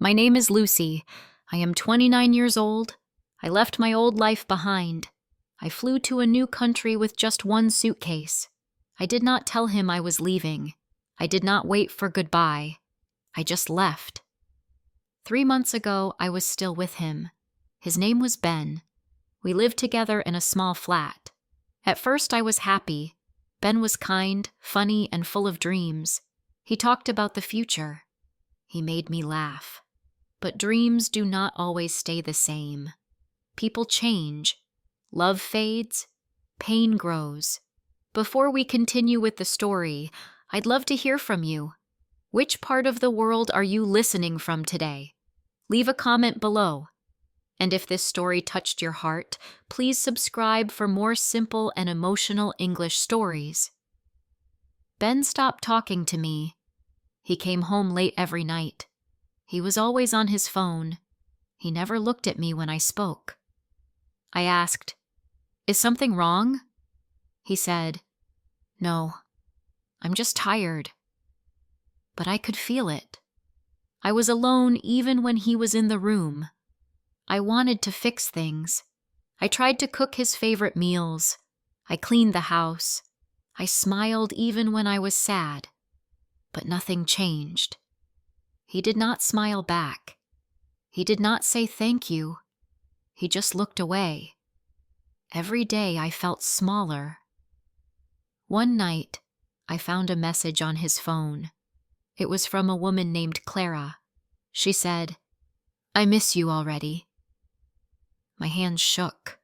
My name is Lucy. I am 29 years old. I left my old life behind. I flew to a new country with just one suitcase. I did not tell him I was leaving. I did not wait for goodbye. I just left. 3 months ago, I was still with him. His name was Ben. We lived together in a small flat. At first, I was happy. Ben was kind, funny, and full of dreams. He talked about the future. He made me laugh. But dreams do not always stay the same. People change. Love fades. Pain grows. Before we continue with the story, I'd love to hear from you. Which part of the world are you listening from today? Leave a comment below. And if this story touched your heart, please subscribe for more simple and emotional English stories. Ben stopped talking to me. He came home late every night. He was always on his phone. He never looked at me when I spoke. I asked, "Is something wrong?" He said, "No, I'm just tired." But I could feel it. I was alone even when he was in the room. I wanted to fix things. I tried to cook his favorite meals. I cleaned the house. I smiled even when I was sad. But nothing changed. He did not smile back. He did not say thank you. He just looked away. Every day I felt smaller. One night, I found a message on his phone. It was from a woman named Clara. She said, "I miss you already." My hands shook.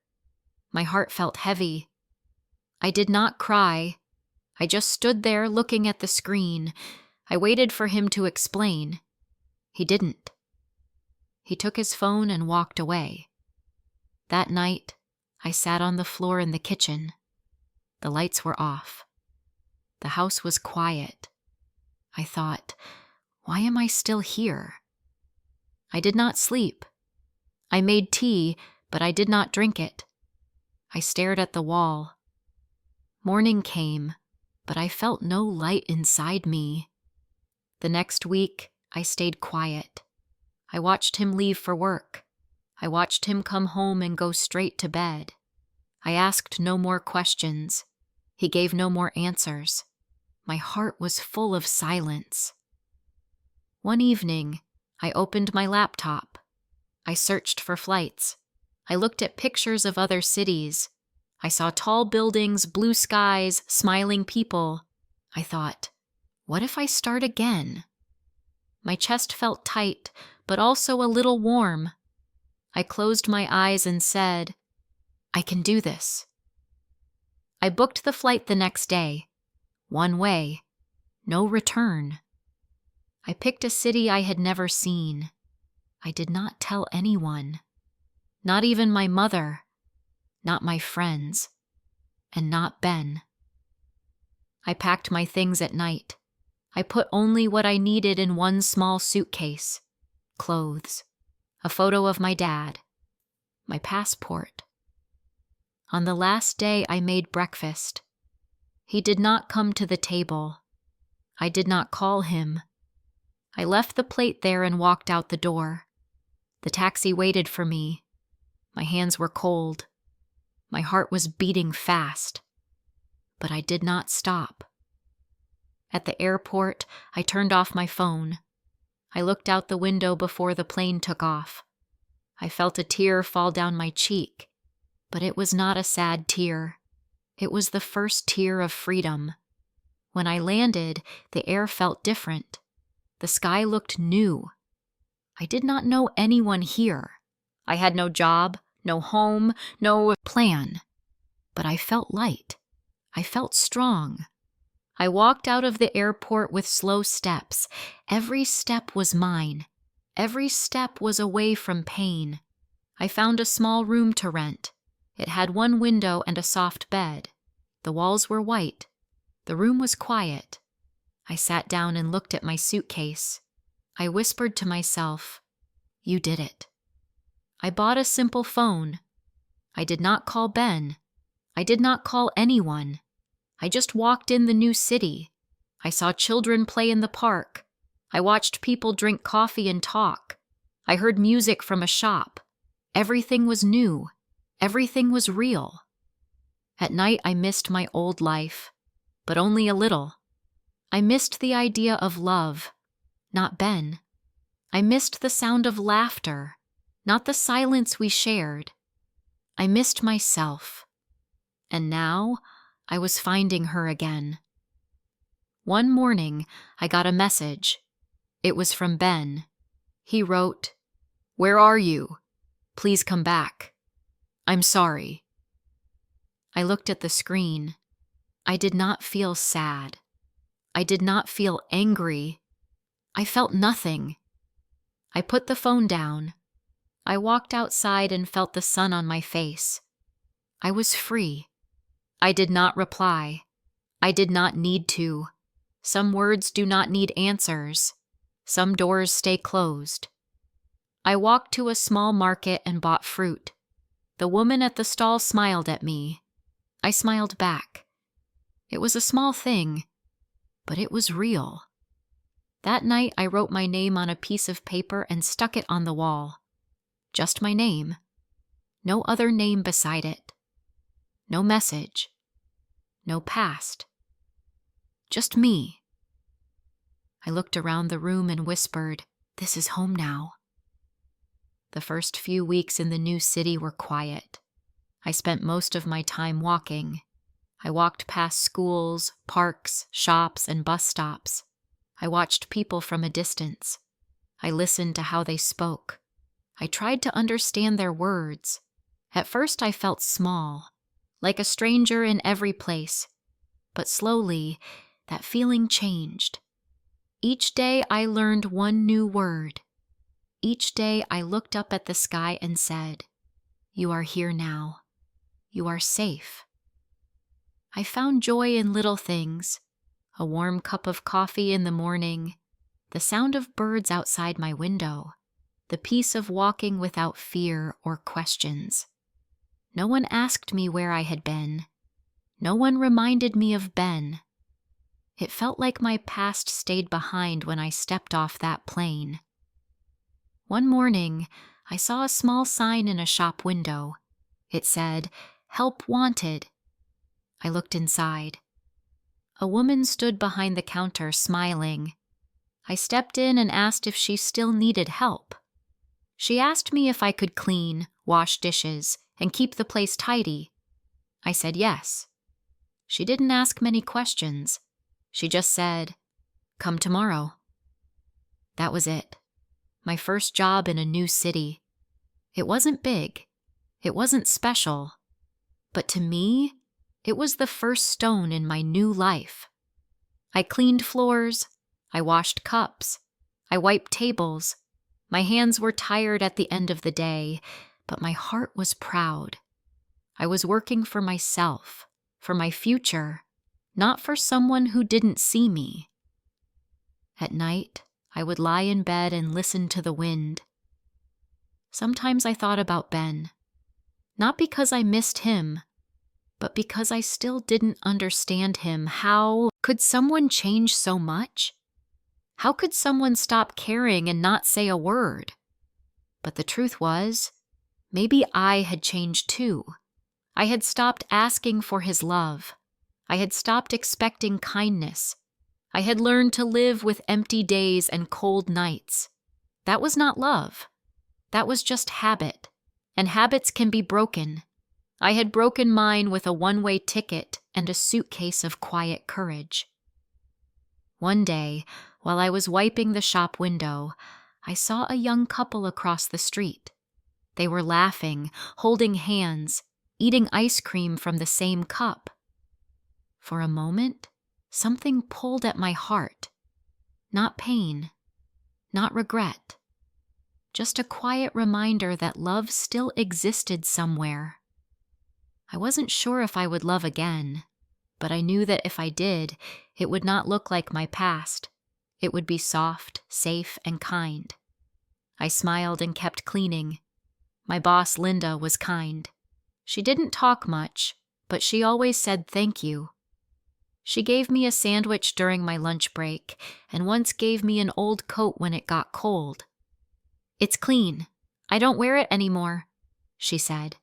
My heart felt heavy. I did not cry. I just stood there looking at the screen. I waited for him to explain. He didn't. He took his phone and walked away. That night, I sat on the floor in the kitchen. The lights were off. The house was quiet. I thought, why am I still here? I did not sleep. I made tea, but I did not drink it. I stared at the wall. Morning came, but I felt no light inside me. The next week, I stayed quiet. I watched him leave for work. I watched him come home and go straight to bed. I asked no more questions. He gave no more answers. My heart was full of silence. One evening, I opened my laptop. I searched for flights. I looked at pictures of other cities. I saw tall buildings, blue skies, smiling people. I thought, what if I start again? My chest felt tight, but also a little warm. I closed my eyes and said, I can do this. I booked the flight the next day. One way. No return. I picked a city I had never seen. I did not tell anyone. Not even my mother. Not my friends. And not Ben. I packed my things at night. I put only what I needed in one small suitcase. Clothes. A photo of my dad. My passport. On the last day, I made breakfast. He did not come to the table. I did not call him. I left the plate there and walked out the door. The taxi waited for me. My hands were cold. My heart was beating fast. But I did not stop. At the airport, I turned off my phone. I looked out the window before the plane took off. I felt a tear fall down my cheek, but it was not a sad tear. It was the first tear of freedom. When I landed, the air felt different. The sky looked new. I did not know anyone here. I had no job, no home, no plan. But I felt light. I felt strong. I walked out of the airport with slow steps. Every step was mine. Every step was away from pain. I found a small room to rent. It had one window and a soft bed. The walls were white. The room was quiet. I sat down and looked at my suitcase. I whispered to myself, "You did it." I bought a simple phone. I did not call Ben. I did not call anyone. I just walked in the new city. I saw children play in the park. I watched people drink coffee and talk. I heard music from a shop. Everything was new. Everything was real. At night, I missed my old life, but only a little. I missed the idea of love, not Ben. I missed the sound of laughter, not the silence we shared. I missed myself. And now, I was finding her again. One morning, I got a message. It was from Ben. He wrote, "Where are you? Please come back. I'm sorry." I looked at the screen. I did not feel sad. I did not feel angry. I felt nothing. I put the phone down. I walked outside and felt the sun on my face. I was free. I did not reply. I did not need to. Some words do not need answers. Some doors stay closed. I walked to a small market and bought fruit. The woman at the stall smiled at me. I smiled back. It was a small thing, but it was real. That night, I wrote my name on a piece of paper and stuck it on the wall. Just my name. No other name beside it. No message. No past. Just me. I looked around the room and whispered, "This is home now." The first few weeks in the new city were quiet. I spent most of my time walking. I walked past schools, parks, shops, and bus stops. I watched people from a distance. I listened to how they spoke. I tried to understand their words. At first I felt small, like a stranger in every place. But slowly, that feeling changed. Each day I learned one new word. Each day I looked up at the sky and said, "You are here now. You are safe." I found joy in little things. A warm cup of coffee in the morning, the sound of birds outside my window, the peace of walking without fear or questions. No one asked me where I had been. No one reminded me of Ben. It felt like my past stayed behind when I stepped off that plane. One morning, I saw a small sign in a shop window. It said, "Help wanted." I looked inside. A woman stood behind the counter smiling. I stepped in and asked if she still needed help. She asked me if I could clean, wash dishes, and keep the place tidy. I said yes. She didn't ask many questions. She just said, "Come tomorrow." That was it. My first job in a new city. It wasn't big. It wasn't special. But to me, it was the first stone in my new life. I cleaned floors. I washed cups. I wiped tables. My hands were tired at the end of the day, but my heart was proud. I was working for myself, for my future, not for someone who didn't see me. At night, I would lie in bed and listen to the wind. Sometimes I thought about Ben, not because I missed him, but because I still didn't understand him. How could someone change so much? How could someone stop caring and not say a word? But the truth was, maybe I had changed too. I had stopped asking for his love. I had stopped expecting kindness. I had learned to live with empty days and cold nights. That was not love. That was just habit. And habits can be broken. I had broken mine with a one-way ticket and a suitcase of quiet courage. One day, while I was wiping the shop window, I saw a young couple across the street. They were laughing, holding hands, eating ice cream from the same cup. For a moment, something pulled at my heart. Not pain, not regret. Just a quiet reminder that love still existed somewhere. I wasn't sure if I would love again, but I knew that if I did, it would not look like my past. It would be soft, safe, and kind. I smiled and kept cleaning. My boss, Linda, was kind. She didn't talk much, but she always said thank you. She gave me a sandwich during my lunch break and once gave me an old coat when it got cold. "It's clean. I don't wear it anymore," she said.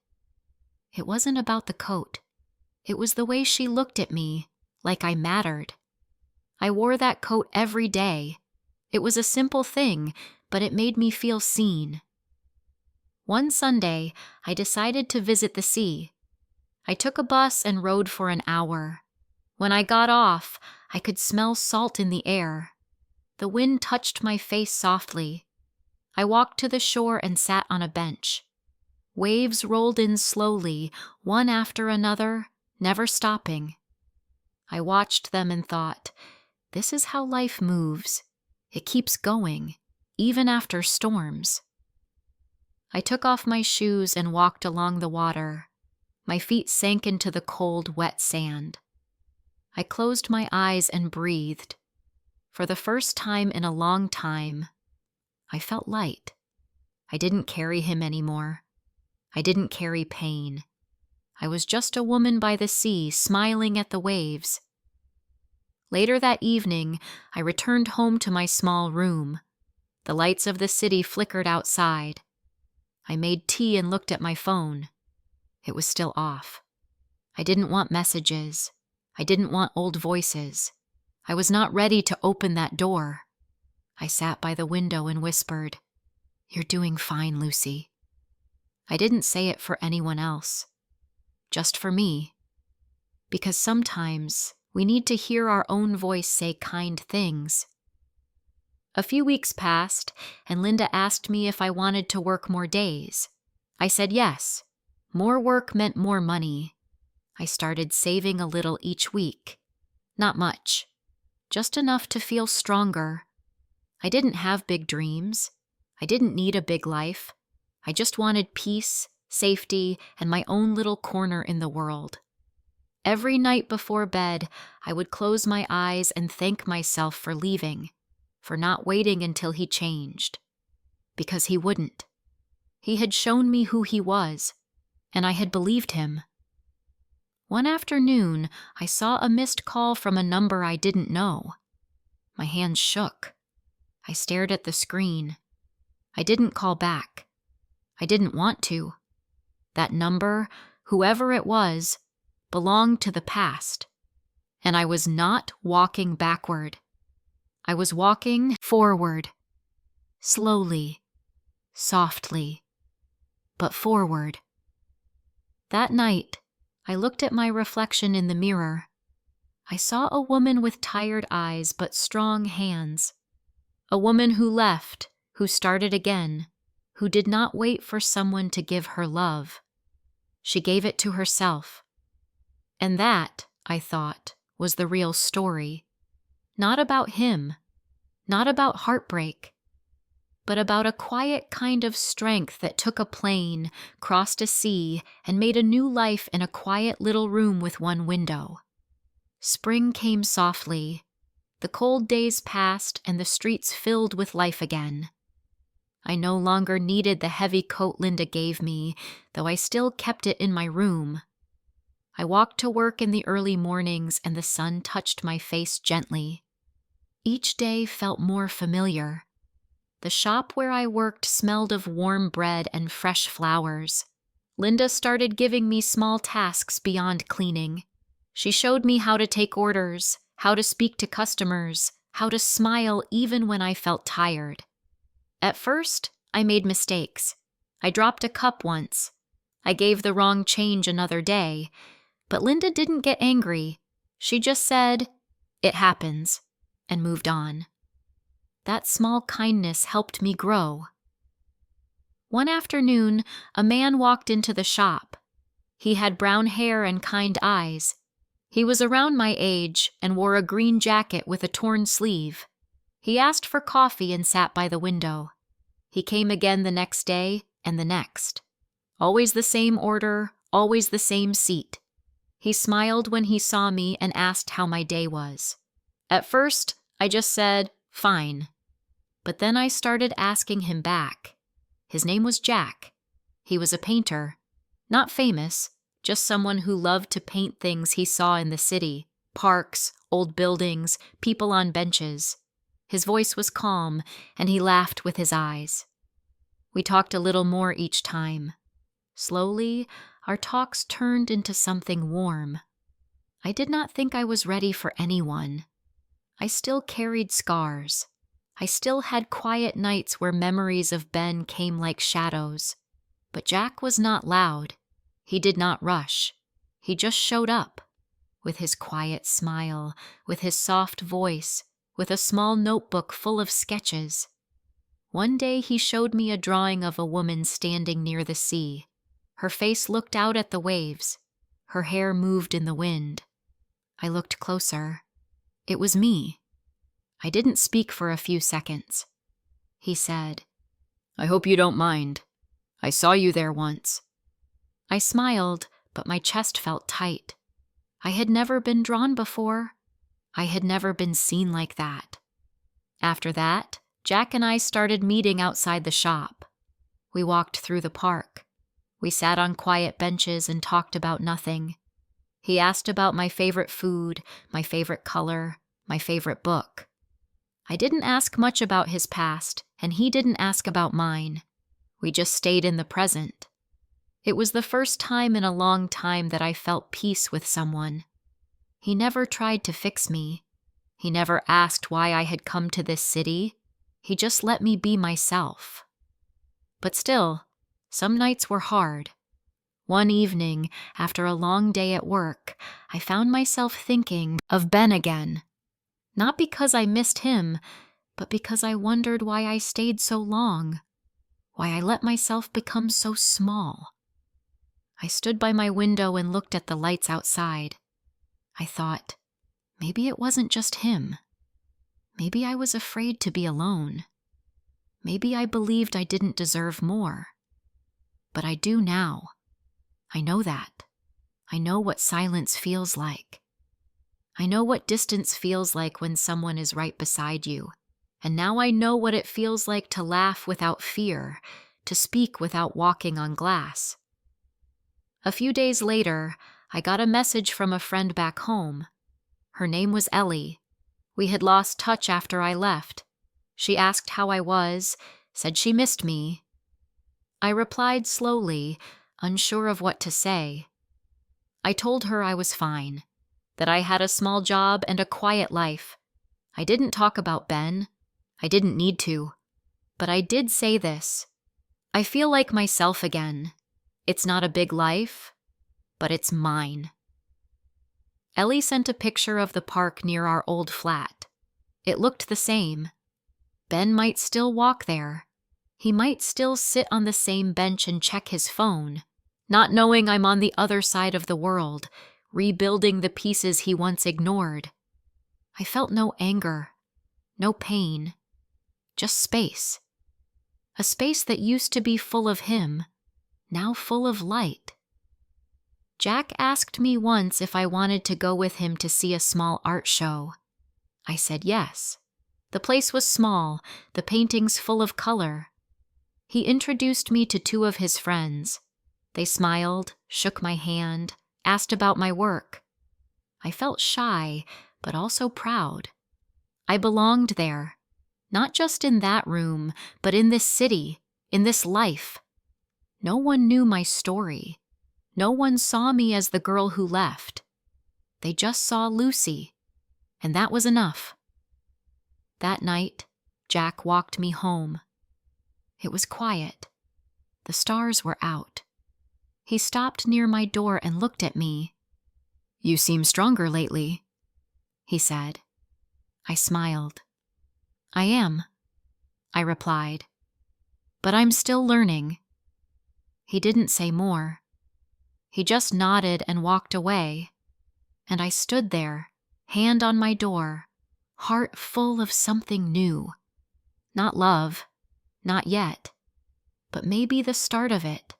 It wasn't about the coat. It was the way she looked at me, like I mattered. I wore that coat every day. It was a simple thing, but it made me feel seen. One Sunday, I decided to visit the sea. I took a bus and rode for an hour. When I got off, I could smell salt in the air. The wind touched my face softly. I walked to the shore and sat on a bench. Waves rolled in slowly, one after another, never stopping. I watched them and thought, this is how life moves. It keeps going, even after storms. I took off my shoes and walked along the water. My feet sank into the cold, wet sand. I closed my eyes and breathed. For the first time in a long time, I felt light. I didn't carry him anymore. I didn't carry pain. I was just a woman by the sea, smiling at the waves. Later that evening, I returned home to my small room. The lights of the city flickered outside. I made tea and looked at my phone. It was still off. I didn't want messages. I didn't want old voices. I was not ready to open that door. I sat by the window and whispered, "You're doing fine, Lucy." I didn't say it for anyone else. Just for me. Because sometimes we need to hear our own voice say kind things. A few weeks passed, and Linda asked me if I wanted to work more days. I said yes. More work meant more money. I started saving a little each week. Not much. Just enough to feel stronger. I didn't have big dreams. I didn't need a big life. I just wanted peace, safety, and my own little corner in the world. Every night before bed, I would close my eyes and thank myself for leaving, for not waiting until he changed. Because he wouldn't. He had shown me who he was, and I had believed him. One afternoon, I saw a missed call from a number I didn't know. My hands shook. I stared at the screen. I didn't call back. I didn't want to. That number, whoever it was, belonged to the past. And I was not walking backward. I was walking forward. Slowly, softly, but forward. That night, I looked at my reflection in the mirror. I saw a woman with tired eyes but strong hands. A woman who left, who started again, who did not wait for someone to give her love. She gave it to herself. And that, I thought, was the real story. Not about him, not about heartbreak, but about a quiet kind of strength that took a plane, crossed a sea, and made a new life in a quiet little room with one window. Spring came softly. The cold days passed and the streets filled with life again. I no longer needed the heavy coat Linda gave me, though I still kept it in my room. I walked to work in the early mornings and the sun touched my face gently. Each day felt more familiar. The shop where I worked smelled of warm bread and fresh flowers. Linda started giving me small tasks beyond cleaning. She showed me how to take orders, how to speak to customers, how to smile even when I felt tired. At first, I made mistakes. I dropped a cup once. I gave the wrong change another day. But Linda didn't get angry. She just said, "It happens," and moved on. That small kindness helped me grow. One afternoon, a man walked into the shop. He had brown hair and kind eyes. He was around my age and wore a green jacket with a torn sleeve. He asked for coffee and sat by the window. He came again the next day and the next. Always the same order, always the same seat. He smiled when he saw me and asked how my day was. At first, I just said, "Fine." But then I started asking him back. His name was Jack. He was a painter. Not famous, just someone who loved to paint things he saw in the city. Parks, old buildings, people on benches. His voice was calm, and he laughed with his eyes. We talked a little more each time. Slowly, our talks turned into something warm. I did not think I was ready for anyone. I still carried scars. I still had quiet nights where memories of Ben came like shadows. But Jack was not loud. He did not rush. He just showed up. With his quiet smile, with his soft voice, with a small notebook full of sketches. One day he showed me a drawing of a woman standing near the sea. Her face looked out at the waves. Her hair moved in the wind. I looked closer. It was me. I didn't speak for a few seconds. He said, "I hope you don't mind. I saw you there once." I smiled, but my chest felt tight. I had never been drawn before. I had never been seen like that. After that, Jack and I started meeting outside the shop. We walked through the park. We sat on quiet benches and talked about nothing. He asked about my favorite food, my favorite color, my favorite book. I didn't ask much about his past, and he didn't ask about mine. We just stayed in the present. It was the first time in a long time that I felt peace with someone. He never tried to fix me. He never asked why I had come to this city. He just let me be myself. But still, some nights were hard. One evening, after a long day at work, I found myself thinking of Ben again. Not because I missed him, but because I wondered why I stayed so long, why I let myself become so small. I stood by my window and looked at the lights outside. I thought, maybe it wasn't just him. Maybe I was afraid to be alone. Maybe I believed I didn't deserve more. But I do now. I know that. I know what silence feels like. I know what distance feels like when someone is right beside you. And now I know what it feels like to laugh without fear, to speak without walking on glass. A few days later, I got a message from a friend back home. Her name was Ellie. We had lost touch after I left. She asked how I was, said she missed me. I replied slowly, unsure of what to say. I told her I was fine, that I had a small job and a quiet life. I didn't talk about Ben. I didn't need to. But I did say this. I feel like myself again. It's not a big life, but it's mine. Ellie sent a picture of the park near our old flat. It looked the same. Ben might still walk there. He might still sit on the same bench and check his phone, not knowing I'm on the other side of the world, rebuilding the pieces he once ignored. I felt no anger, no pain, just space. A space that used to be full of him, now full of light. Jack asked me once if I wanted to go with him to see a small art show. I said yes. The place was small, the paintings full of color. He introduced me to two of his friends. They smiled, shook my hand, asked about my work. I felt shy, but also proud. I belonged there, not just in that room, but in this city, in this life. No one knew my story. No one saw me as the girl who left. They just saw Lucy, and that was enough. That night, Jack walked me home. It was quiet. The stars were out. He stopped near my door and looked at me. "You seem stronger lately," he said. I smiled. "I am," I replied. "But I'm still learning." He didn't say more. He just nodded and walked away. And I stood there, hand on my door, heart full of something new. Not love, not yet, but maybe the start of it,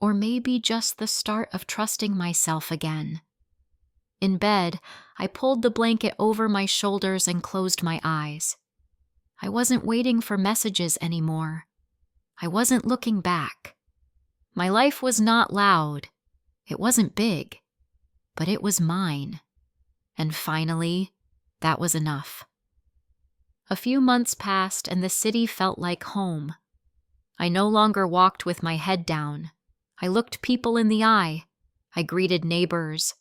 or maybe just the start of trusting myself again. In bed, I pulled the blanket over my shoulders and closed my eyes. I wasn't waiting for messages anymore. I wasn't looking back. My life was not loud. It wasn't big, but it was mine. And finally, that was enough. A few months passed and the city felt like home. I no longer walked with my head down. I looked people in the eye. I greeted neighbors.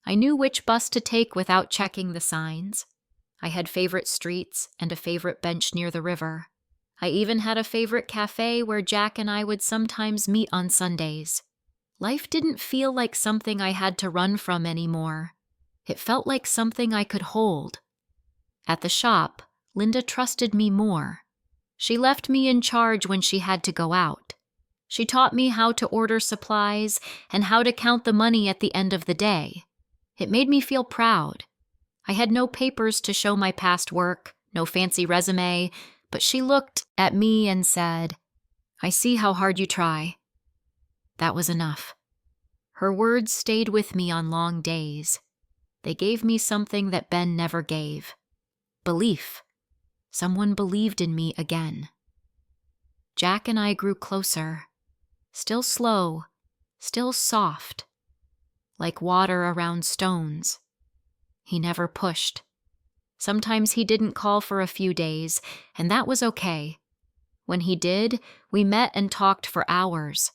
I knew which bus to take without checking the signs. I had favorite streets and a favorite bench near the river. I even had a favorite cafe where Jack and I would sometimes meet on Sundays. Life didn't feel like something I had to run from anymore. It felt like something I could hold. At the shop, Linda trusted me more. She left me in charge when she had to go out. She taught me how to order supplies and how to count the money at the end of the day. It made me feel proud. I had no papers to show my past work, no fancy resume, but she looked at me and said, "I see how hard you try." That was enough. Her words stayed with me on long days. They gave me something that Ben never gave. Belief. Someone believed in me again. Jack and I grew closer. Still slow, still soft. Like water around stones. He never pushed. Sometimes he didn't call for a few days, and that was okay. When he did, we met and talked for hours.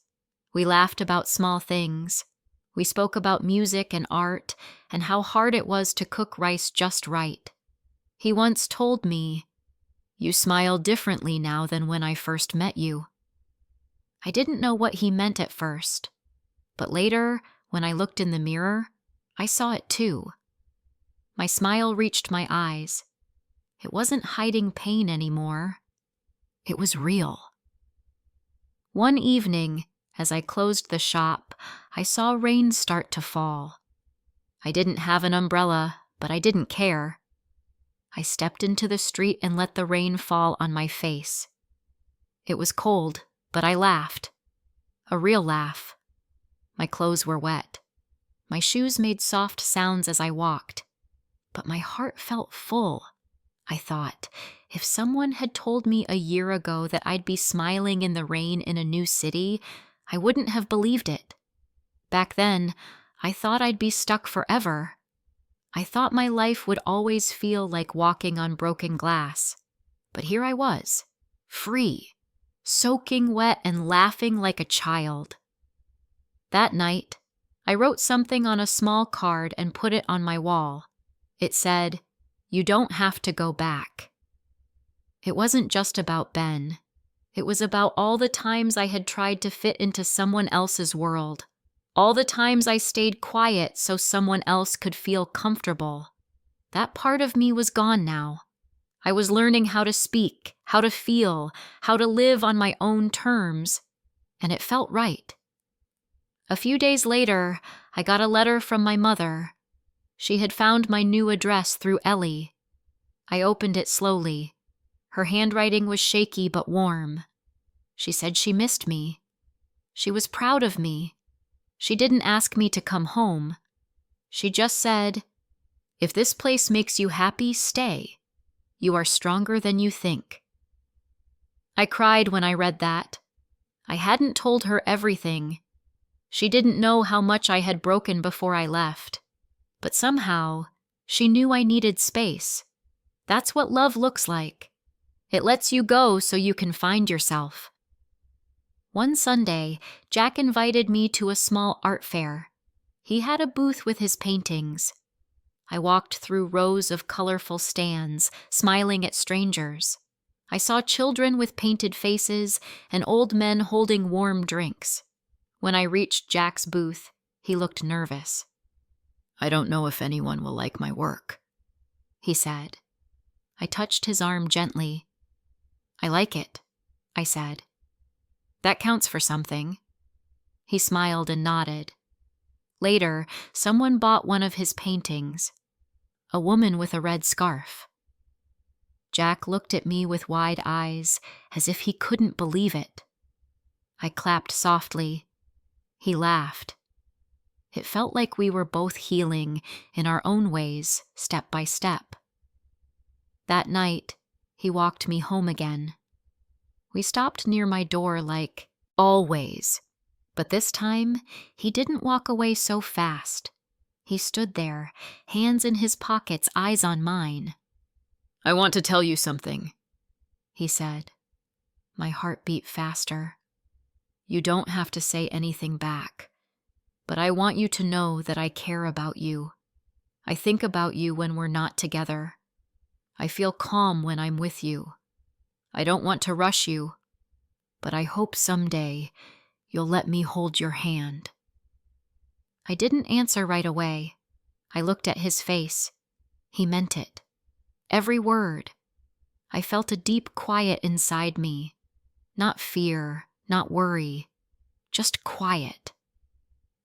We laughed about small things. We spoke about music and art and how hard it was to cook rice just right. He once told me, "You smile differently now than when I first met you." I didn't know what he meant at first, but later, when I looked in the mirror, I saw it too. My smile reached my eyes. It wasn't hiding pain anymore. It was real. One evening, as I closed the shop, I saw rain start to fall. I didn't have an umbrella, but I didn't care. I stepped into the street and let the rain fall on my face. It was cold, but I laughed. A real laugh. My clothes were wet. My shoes made soft sounds as I walked. But my heart felt full. I thought, if someone had told me a year ago that I'd be smiling in the rain in a new city, I wouldn't have believed it. Back then, I thought I'd be stuck forever. I thought my life would always feel like walking on broken glass. But here I was, free, soaking wet and laughing like a child. That night, I wrote something on a small card and put it on my wall. It said, "You don't have to go back." It wasn't just about Ben. It was about all the times I had tried to fit into someone else's world. All the times I stayed quiet so someone else could feel comfortable. That part of me was gone now. I was learning how to speak, how to feel, how to live on my own terms, and it felt right. A few days later, I got a letter from my mother. She had found my new address through Ellie. I opened it slowly. Her handwriting was shaky but warm. She said she missed me. She was proud of me. She didn't ask me to come home. She just said, "If this place makes you happy, stay. You are stronger than you think." I cried when I read that. I hadn't told her everything. She didn't know how much I had broken before I left. But somehow, she knew I needed space. That's what love looks like. It lets you go so you can find yourself. One Sunday, Jack invited me to a small art fair. He had a booth with his paintings. I walked through rows of colorful stands, smiling at strangers. I saw children with painted faces and old men holding warm drinks. When I reached Jack's booth, he looked nervous. "I don't know if anyone will like my work," he said. I touched his arm gently. "I like it," I said. "That counts for something." He smiled and nodded. Later, someone bought one of his paintings. A woman with a red scarf. Jack looked at me with wide eyes, as if he couldn't believe it. I clapped softly. He laughed. It felt like we were both healing in our own ways, step by step. That night, he walked me home again. We stopped near my door like always, but this time, he didn't walk away so fast. He stood there, hands in his pockets, eyes on mine. "I want to tell you something," he said. My heart beat faster. You don't have to say anything back, but I want you to know that I care about you. I think about you when we're not together. I feel calm when I'm with you. I don't want to rush you, but I hope someday you'll let me hold your hand. I didn't answer right away. I looked at his face. He meant it. Every word. I felt a deep quiet inside me. Not fear, not worry, just quiet.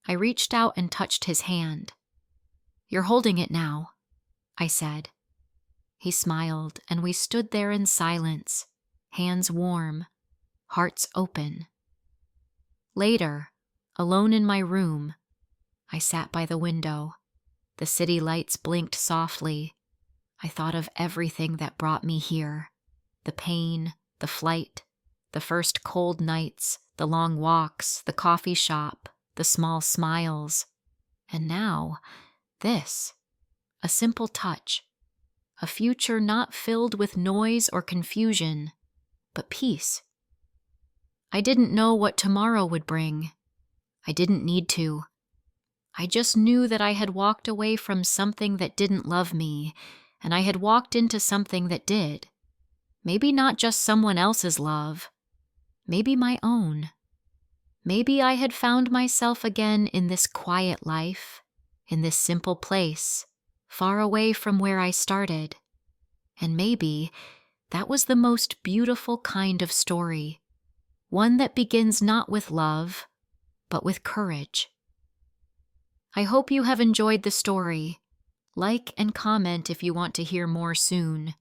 I reached out and touched his hand. You're holding it now, I said. He smiled, and we stood there in silence, hands warm, hearts open. Later, alone in my room, I sat by the window. The city lights blinked softly. I thought of everything that brought me here. The pain, the flight, the first cold nights, the long walks, the coffee shop, the small smiles. And now, this, a simple touch, a future not filled with noise or confusion, but peace. I didn't know what tomorrow would bring. I didn't need to. I just knew that I had walked away from something that didn't love me, and I had walked into something that did. Maybe not just someone else's love. Maybe my own. Maybe I had found myself again in this quiet life, in this simple place, far away from where I started. And maybe that was the most beautiful kind of story, one that begins not with love, but with courage. I hope you have enjoyed the story. Like and comment if you want to hear more soon.